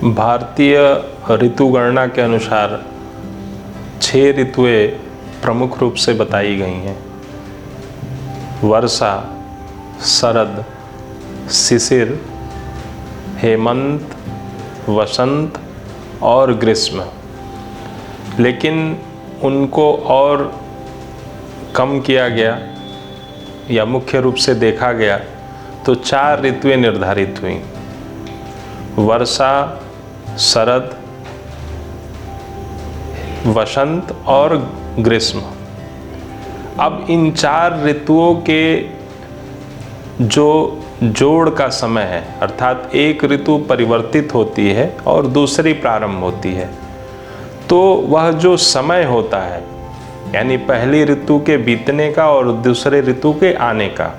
भारतीय ऋतुगणना के अनुसार 6 ऋतुएं प्रमुख रूप से बताई गई हैं। वर्षा, शरद, शिशिर, हेमंत, वसंत और ग्रीष्म। लेकिन उनको और कम किया गया या मुख्य रूप से देखा गया तो 4 ऋतुएं निर्धारित हुई: वर्षा, शरद, वसंत और ग्रीष्म। अब इन 4 ऋतुओं के जो जोड़ का समय है, अर्थात एक ऋतु परिवर्तित होती है और दूसरी प्रारंभ होती है, तो वह जो समय होता है, यानी पहली ऋतु के बीतने का और दूसरे ऋतु के आने का,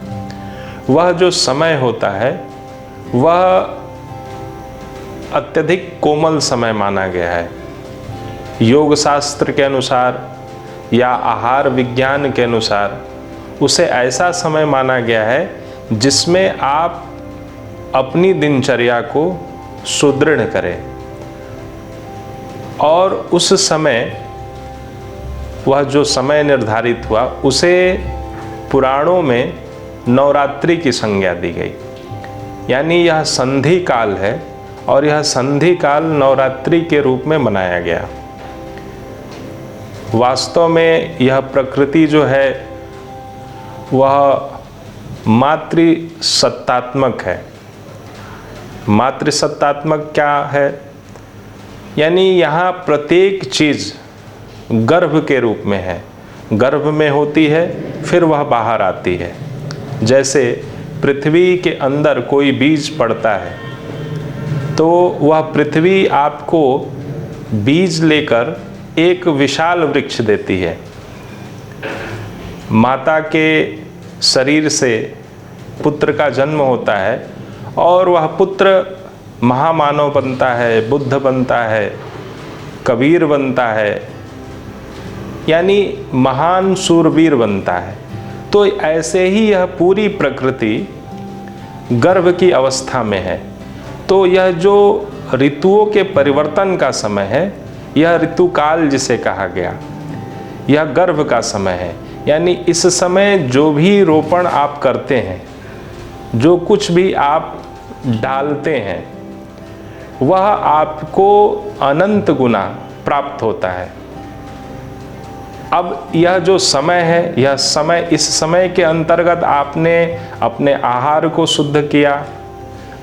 वह जो समय होता है वह अत्यधिक कोमल समय माना गया है। योग शास्त्र के अनुसार या आहार विज्ञान के अनुसार उसे ऐसा समय माना गया है जिसमें आप अपनी दिनचर्या को सुदृढ़ करें। और उस समय, वह जो समय निर्धारित हुआ, उसे पुराणों में नवरात्रि की संज्ञा दी गई। यानी यह संधि काल है और यह संधि काल नवरात्रि के रूप में मनाया गया। वास्तव में यह प्रकृति जो है वह मातृसत्तात्मक है। मातृसत्तात्मक क्या है? यानी यहाँ प्रत्येक चीज़ गर्भ के रूप में है, गर्भ में होती है, फिर वह बाहर आती है। जैसे पृथ्वी के अंदर कोई बीज पड़ता है तो वह पृथ्वी आपको बीज लेकर एक विशाल वृक्ष देती है। माता के शरीर से पुत्र का जन्म होता है और वह पुत्र महामानव बनता है, बुद्ध बनता है, कबीर बनता है, यानी महान शूरवीर बनता है। तो ऐसे ही यह पूरी प्रकृति गर्भ की अवस्था में है। तो यह जो ऋतुओं के परिवर्तन का समय है, यह ऋतुकाल जिसे कहा गया, यह गर्भ का समय है। यानी इस समय जो भी रोपण आप करते हैं, जो कुछ भी आप डालते हैं, वह आपको अनंत गुना प्राप्त होता है। अब यह जो समय है, यह समय, इस समय के अंतर्गत आपने अपने आहार को शुद्ध किया,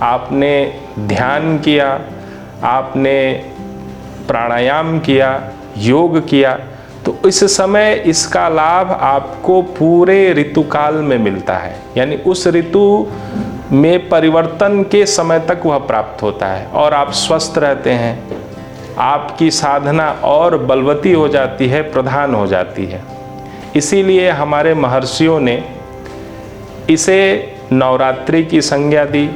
आपने ध्यान किया, आपने प्राणायाम किया, योग किया, तो इस समय इसका लाभ आपको पूरे ऋतुकाल में मिलता है। यानी उस ऋतु में परिवर्तन के समय तक वह प्राप्त होता है और आप स्वस्थ रहते हैं। आपकी साधना और बलवती हो जाती है, प्रधान हो जाती है। इसीलिए हमारे महर्षियों ने इसे नवरात्रि की संज्ञा दी,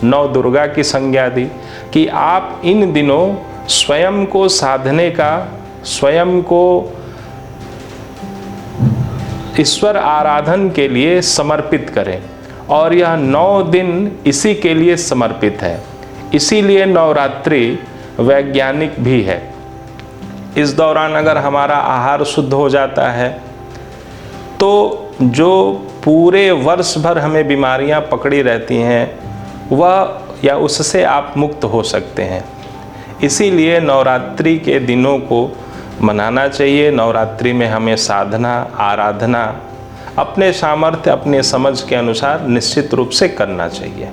नव दुर्गा की संज्ञा दी कि आप इन दिनों स्वयं को साधने का, स्वयं को ईश्वर आराधन के लिए समर्पित करें। और यह 9 दिन इसी के लिए समर्पित है। इसीलिए नवरात्रि वैज्ञानिक भी है। इस दौरान अगर हमारा आहार शुद्ध हो जाता है तो जो पूरे वर्ष भर हमें बीमारियां पकड़ी रहती हैं, वह या उससे आप मुक्त हो सकते हैं। इसीलिए नवरात्रि के दिनों को मनाना चाहिए। नवरात्रि में हमें साधना, आराधना अपने सामर्थ्य, अपने समझ के अनुसार निश्चित रूप से करना चाहिए।